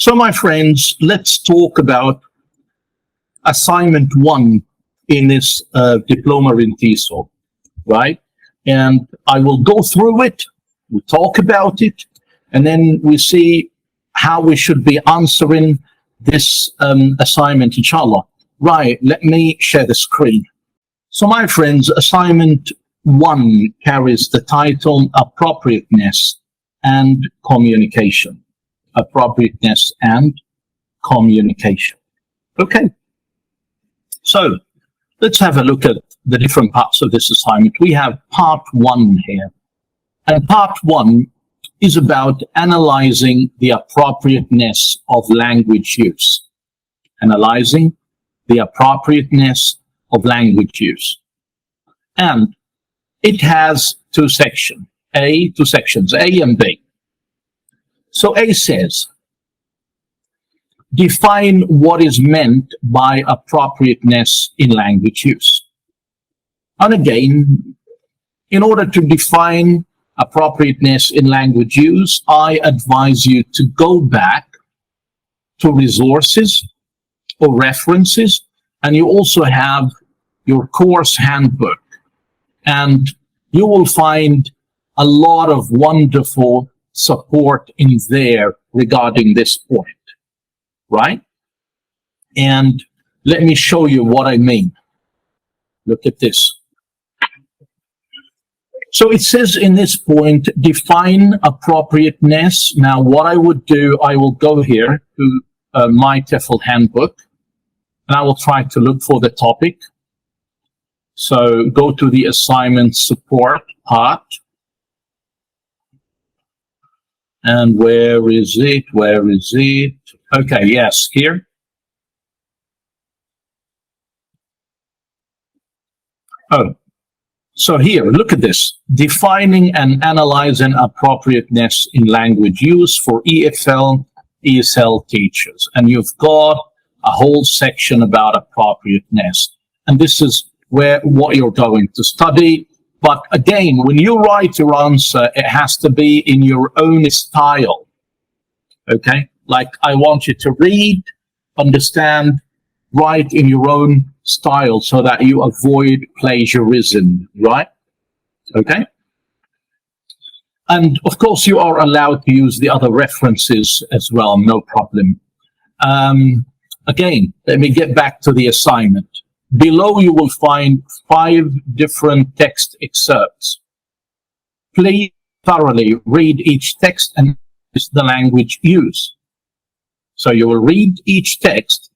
So my friends, let's talk about assignment 1 in this diploma in TESOL, right? And I will go through it, we talk about it, and then we see how we should be answering this assignment, inshallah. Right, let me share the screen. So my friends, assignment 1 carries the title Appropriateness and Communication. Appropriateness and Communication. Okay. So let's have a look at the different parts of this assignment. We have part 1 here. And part 1 is about analyzing the appropriateness of language use. Analyzing the appropriateness of language use. And it has two sections, A and B. So A says, define what is meant by appropriateness in language use. And again, in order to define appropriateness in language use, I advise you to go back to resources or references, and you also have your course handbook, and you will find a lot of wonderful support in there regarding this point, right? And let me show you what I mean. Look at this. So it says in this point, define appropriateness. Now, what I would do, I will go here to my TEFL handbook, and I will try to look for the topic. So go to the assignment support part. And where is it? Where is it? Okay, yes, here. Oh, so here, look at this. Defining and analyzing appropriateness in language use for EFL, ESL teachers. And you've got a whole section about appropriateness. And this is what you're going to study. But again, when you write your answer, it has to be in your own style. Okay? Like, I want you to read, understand, write in your own style so that you avoid plagiarism, right? Okay? And of course, you are allowed to use the other references as well, no problem. Again, let me get back to the assignment. Below, you will find 5 different text excerpts. Please thoroughly read each text and use the language used. So you will read each text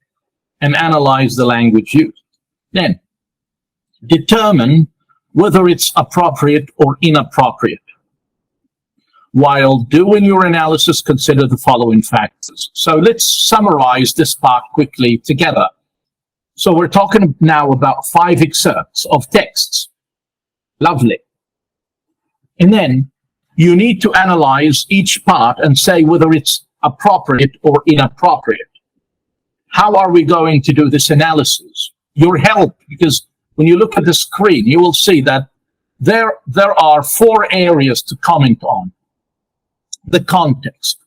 and analyze the language used. Then, determine whether it's appropriate or inappropriate. While doing your analysis, consider the following factors. So let's summarize this part quickly together. So we're talking now about 5 excerpts of texts. Lovely. And then you need to analyze each part and say whether it's appropriate or inappropriate. How are we going to do this analysis? Your help, because when you look at the screen, you will see that there are 4 areas to comment on. The context.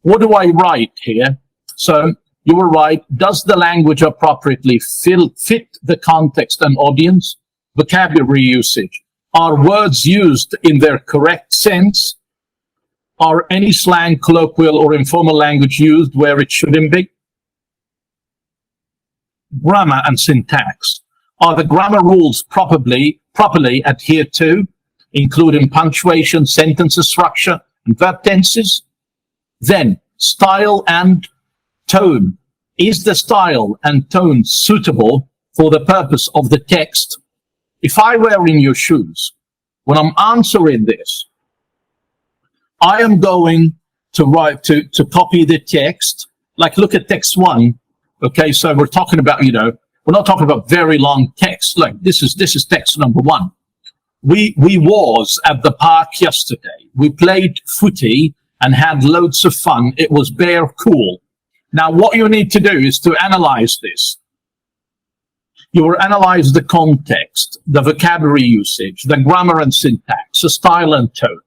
What do I write here? So you will write, does the language appropriately fit the context and audience? Vocabulary usage. Are words used in their correct sense? Are any slang, colloquial, or informal language used where it shouldn't be? Grammar and syntax. Are the grammar rules properly adhered to, including punctuation, sentence structure, and verb tenses? Then, style and tone. Is the style and tone suitable for the purpose of the text? If I were in your shoes, when I'm answering this, I am going to write, to copy the text. Like, look at text 1. Okay, so we're talking about, we're not talking about very long text. Like, this is text number 1. We was at the park yesterday. We played footy and had loads of fun. It was bare cool. Now, what you need to do is to analyze this. You will analyze the context, the vocabulary usage, the grammar and syntax, the style and tone.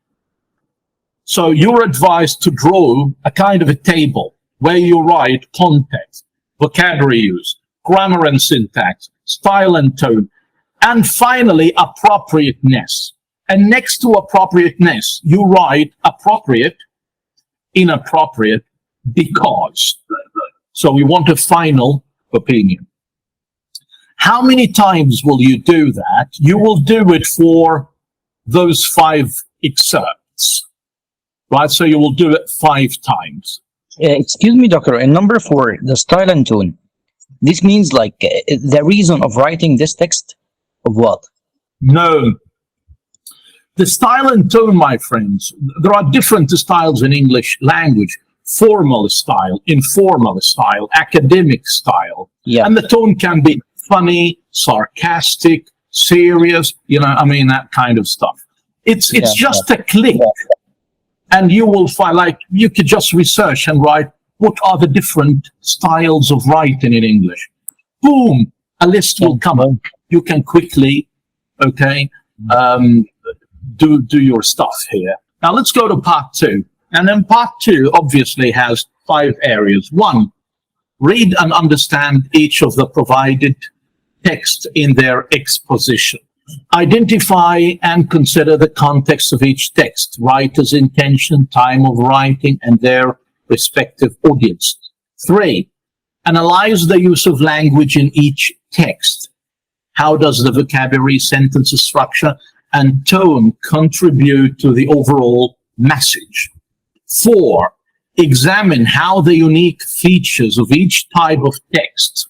So you're advised to draw a kind of a table where you write context, vocabulary use, grammar and syntax, style and tone, and finally appropriateness. And next to appropriateness, you write appropriate, inappropriate, because. So we want a final opinion. How many times will you do that? You will do it for those 5 excerpts, right? So you will do it 5 times. Excuse me, doctor. In number 4, the style and tone. This means like the reason of writing this text of what? No. The style and tone, my friends, there are different styles in English language. Formal style, informal style, academic style. Yeah. And the tone can be funny, sarcastic, serious, that kind of stuff. It's just a click. And you will find, like, you could just research and write, what are the different styles of writing in English? Boom, a list will come up. You can quickly, do your stuff here. Now let's go to part 2. And then part 2 obviously has 5 areas. 1, read and understand each of the provided text in their exposition. Identify and consider the context of each text, writer's intention, time of writing, and their respective audience. 3, analyze the use of language in each text. How does the vocabulary, sentence structure, and tone contribute to the overall message? 4, examine how the unique features of each type of text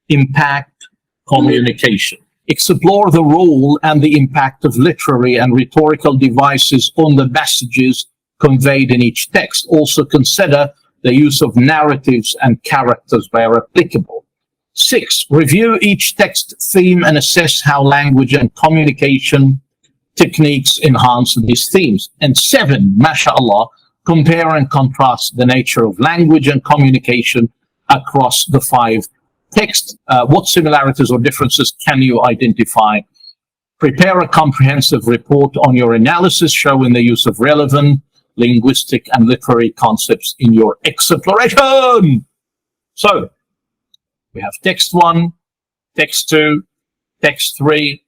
impact communication. Explore the role and the impact of literary and rhetorical devices on the messages conveyed in each text. Also consider the use of narratives and characters where applicable. 6, review each text theme and assess how language and communication techniques enhance these themes. And 7, mashallah, compare and contrast the nature of language and communication across the 5 texts. What similarities or differences can you identify? Prepare a comprehensive report on your analysis showing the use of relevant linguistic and literary concepts in your exploration. So we have text 1, text 2, text 3,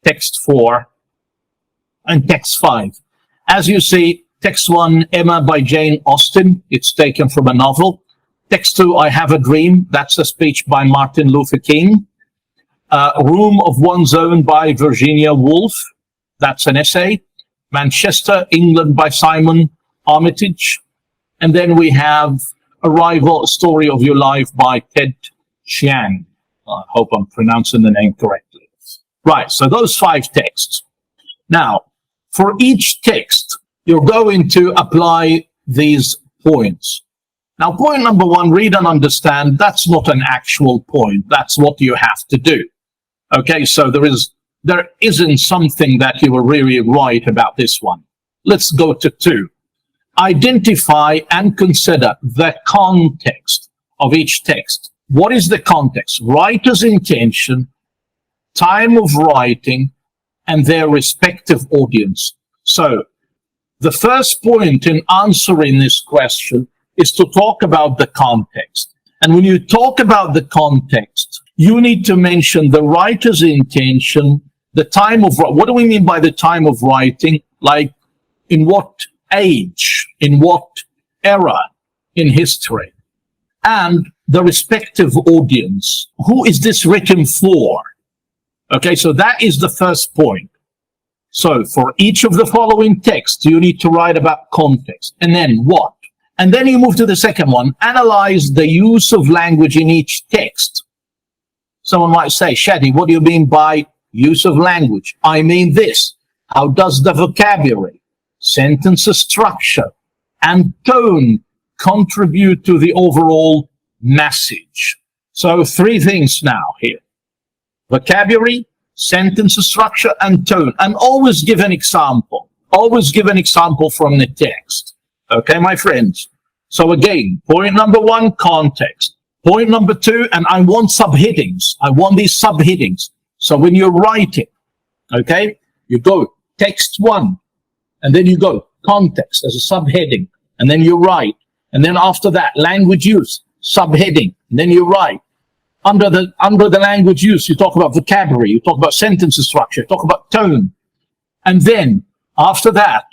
text 4, and text 5. As you see, text 1, Emma by Jane Austen. It's taken from a novel. Text 2, I Have a Dream. That's a speech by Martin Luther King. Room of One's Own by Virginia Woolf. That's an essay. Manchester, England by Simon Armitage. And then we have Arrival, A Story of Your Life by Ted Chiang. I hope I'm pronouncing the name correctly. Right, so those 5 texts. Now, for each text, you're going to apply these points. Now, point number 1, read and understand. That's not an actual point. That's what you have to do. Okay, so there isn't something that you will really write about this one. Let's go to 2. Identify and consider the context of each text. What is the context? Writer's intention, time of writing, and their respective audience. So the first point in answering this question is to talk about the context. And when you talk about the context, you need to mention the writer's intention, the time of, what do we mean by the time of writing? Like, in what age, in what era in history, and the respective audience. Who is this written for? Okay, so that is the first point. So for each of the following texts, you need to write about context. And then what? And then you move to the second one, analyze the use of language in each text. Someone might say, Shadi, what do you mean by use of language? I mean this. How does the vocabulary, sentence structure, and tone contribute to the overall message? So 3 things now here. Vocabulary, sentence structure, and tone. And always give an example. Always give an example from the text. Okay, my friends. So again, point number 1, context. Point number 2, and I want subheadings. I want these subheadings. So when you're writing, okay, you go text 1, and then you go context as a subheading, and then you write, And then after that, language use, subheading. And then you write. Under the language use, you talk about vocabulary, you talk about sentence structure, you talk about tone. And then after that,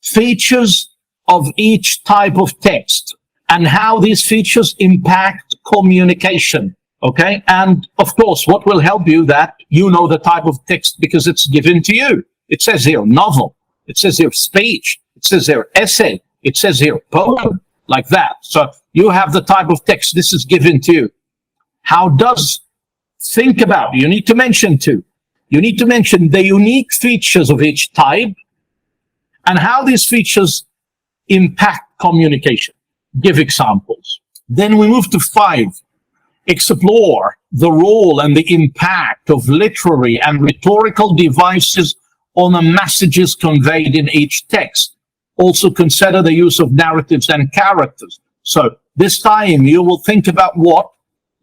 features of each type of text and how these features impact communication. Okay. And of course, what will help you that you know the type of text because it's given to you. It says here novel. It says here speech. It says here essay. It says here poem, like that. So you have the type of text. This is given to you. How does think about, you need to mention too. You need to mention the unique features of each type and how these features impact communication. Give examples. Then we move to 5. Explore the role and the impact of literary and rhetorical devices on the messages conveyed in each text. Also consider the use of narratives and characters. So this time you will think about what?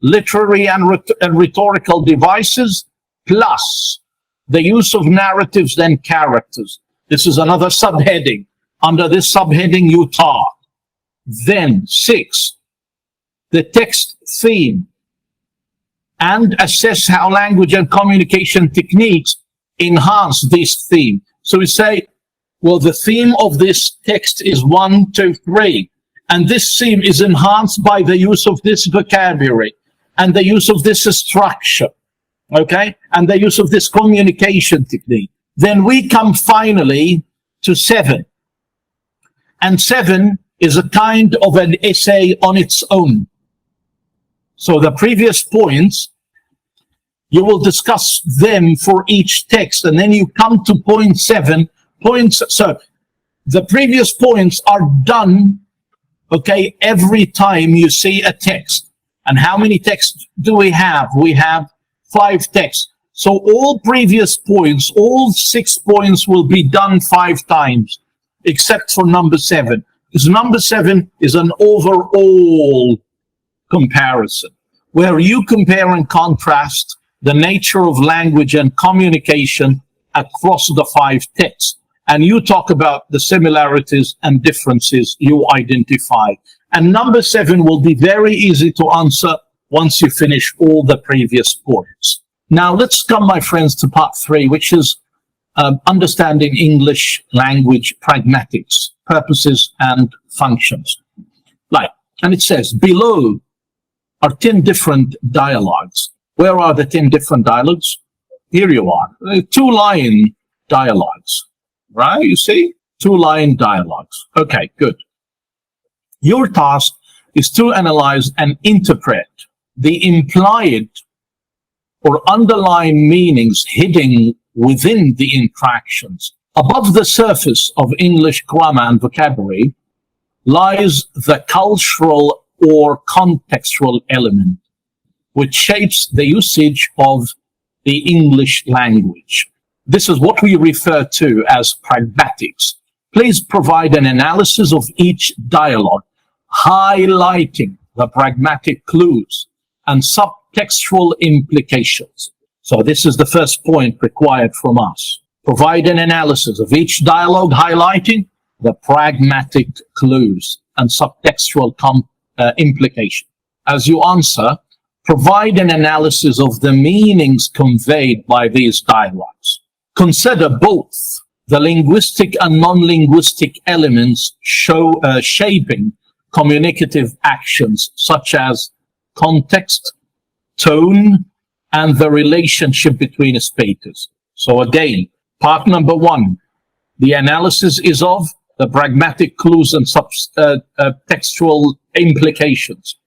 Literary and rhetorical devices plus the use of narratives and characters. This is another subheading. Under this subheading, you talk. Then 6, the text theme, and assess how language and communication techniques enhance this theme. So we say, well, the theme of this text is 1, 2, 3, and this theme is enhanced by the use of this vocabulary and the use of this structure, okay, and the use of this communication technique. Then we come finally to 7. And 7 is a kind of an essay on its own. So the previous points, you will discuss them for each text, and then you come to point 7. So the previous points are done, okay, every time you see a text. And how many texts do we have? We have 5 texts. So all previous points, all 6 points will be done 5 times, except for number 7. Because number 7 is an overall comparison, where you compare and contrast the nature of language and communication across the 5 texts. And you talk about the similarities and differences you identify. And number 7 will be very easy to answer once you finish all the previous points. Now let's come, my friends, to part 3, which is understanding English language pragmatics, purposes and functions. And it says, below are 10 different dialogues. Where are the 10 different dialogues? Here you are. 2-line dialogues, right? You see? 2-line dialogues. Okay, good. Your task is to analyze and interpret the implied or underlying meanings hidden within the interactions. Above the surface of English grammar and vocabulary lies the cultural or contextual element, which shapes the usage of the English language. This is what we refer to as pragmatics. Please provide an analysis of each dialogue, highlighting the pragmatic clues and subtextual implications. So this is the first point required from us. Provide an analysis of each dialogue, highlighting the pragmatic clues and subtextual implication. As you answer, provide an analysis of the meanings conveyed by these dialogues. Consider both the linguistic and non-linguistic elements shaping communicative actions, such as context, tone, and the relationship between speakers. So again, part number 1, the analysis is of the pragmatic clues and textual implications.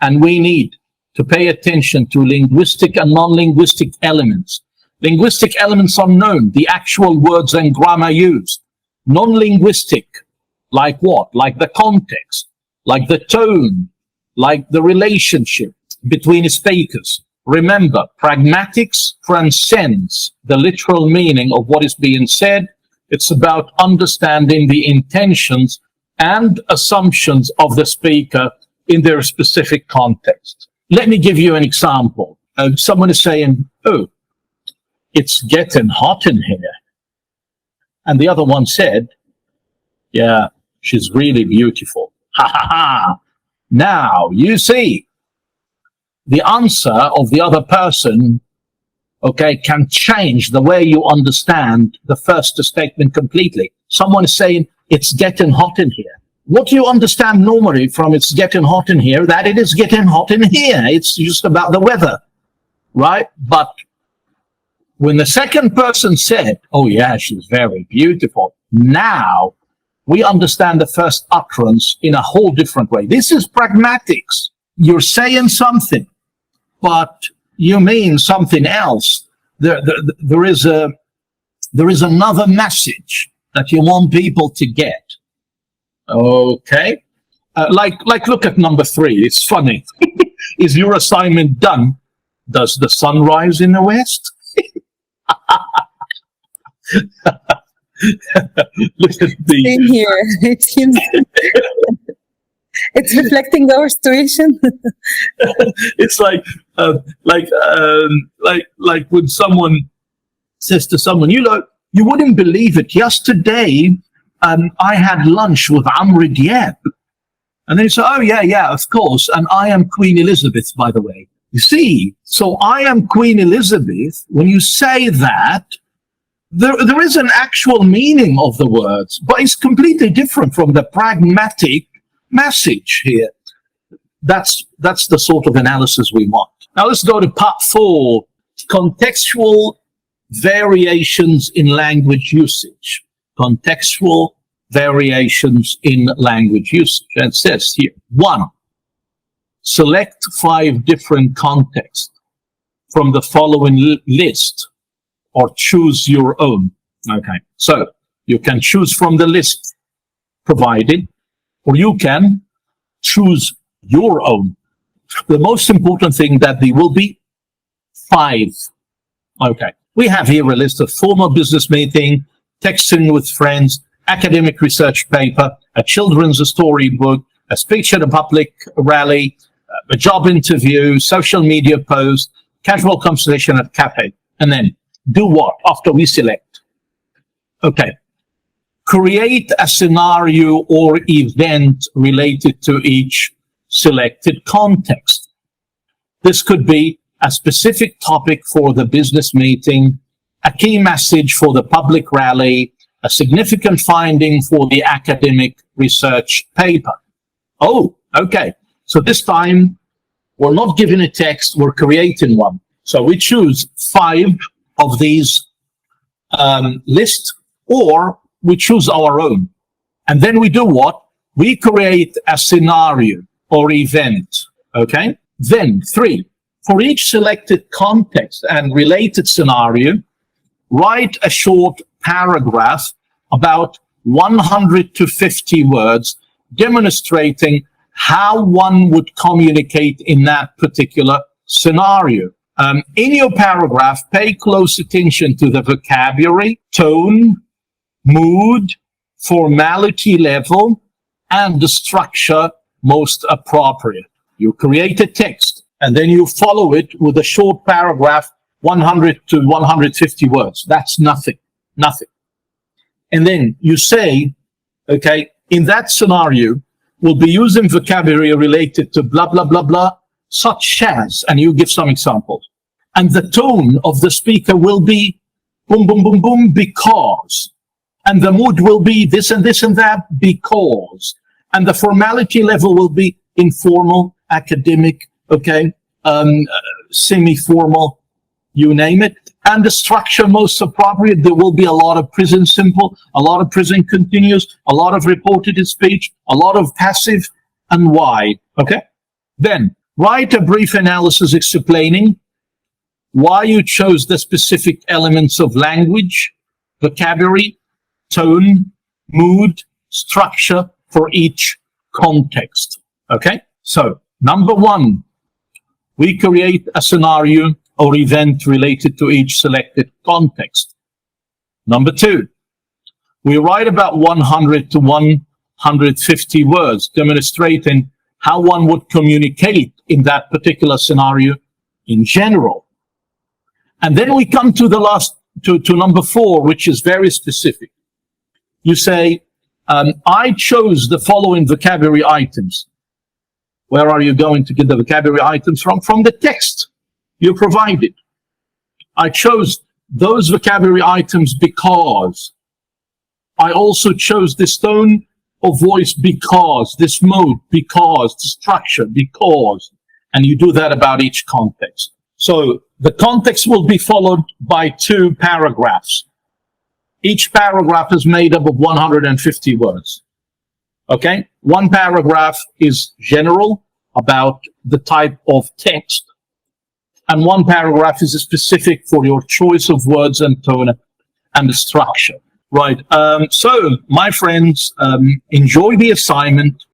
And we need to pay attention to linguistic and non-linguistic elements. Linguistic elements are known, the actual words and grammar used. Non-linguistic, like what? Like the context, like the tone, like the relationship between speakers. Remember, pragmatics transcends the literal meaning of what is being said. It's about understanding the intentions and assumptions of the speaker in their specific context. Let me give you an example. Someone is saying, oh, it's getting hot in here. And the other one said, yeah, she's really beautiful. Ha ha ha. Now, you see, the answer of the other person, okay, can change the way you understand the first statement completely. Someone is saying, it's getting hot in here. What do you understand normally from it's getting hot in here? That it is getting hot in here. It's just about the weather, right? But when the second person said, oh yeah, she's very beautiful, now we understand the first utterance in a whole different way. This is pragmatics. You're saying something, but you mean something else. There is another message that you want people to get. Okay, like look at number 3. It's funny. Is your assignment done? Does the sun rise in the west? Look at the. Same here. It seems it's reflecting our situation. It's like when someone says to someone, you know, you wouldn't believe it. Yesterday, I had lunch with Amr Diab. And they say, oh, yeah, of course. And I am Queen Elizabeth, by the way. You see, so I am Queen Elizabeth. When you say that, there is an actual meaning of the words, but it's completely different from the pragmatic message here. That's the sort of analysis we want. Now let's go to part 4, contextual variations in language usage. Contextual variations in language usage. And it says here, 1, select 5 different contexts from the following list, or choose your own. Okay, so you can choose from the list provided, or you can choose your own. The most important thing that there will be 5. Okay, we have here a list of formal business meeting, texting with friends, academic research paper, a children's storybook, a speech at a public rally, a job interview, social media post, casual conversation at cafe. And then do what after we select? Okay. Create a scenario or event related to each selected context. This could be a specific topic for the business meeting, a key message for the public rally, a significant finding for the academic research paper. Oh, okay. So this time we're not giving a text, we're creating one. So we choose 5 of these lists, or we choose our own. And then we do what? We create a scenario or event, okay? Then 3, for each selected context and related scenario, write a short paragraph about 100 to 50 words demonstrating how one would communicate in that particular scenario. In your paragraph, pay close attention to the vocabulary, tone, mood, formality level, and the structure most appropriate. You create a text, and then you follow it with a short paragraph, 100 to 150 words. That's nothing. And then you say, okay, in that scenario, we'll be using vocabulary related to blah, blah, blah, blah, such as, and you give some examples. And the tone of the speaker will be boom, boom, boom, boom, because. And the mood will be this and this and that, because. And the formality level will be informal, academic, okay, semi-formal, you name it. And the structure most appropriate, there will be a lot of present simple, a lot of present continuous, a lot of reported speech, a lot of passive, and why, okay? Then write a brief analysis explaining why you chose the specific elements of language, vocabulary, tone, mood, structure for each context. Okay? So, number 1, we create a scenario or event related to each selected context. Number 2, we write about 100 to 150 words demonstrating how one would communicate in that particular scenario in general. And then we come to the last, to number 4, which is very specific. You say, I chose the following vocabulary items. Where are you going to get the vocabulary items from? From the text you provided. I chose those vocabulary items because I also chose this tone of voice because, this mode because, the structure because, and you do that about each context. So the context will be followed by 2 paragraphs. Each paragraph is made up of 150 words. Okay? One paragraph is general about the type of text, and one paragraph is specific for your choice of words and tone and the structure. Right. So, my friends, enjoy the assignment.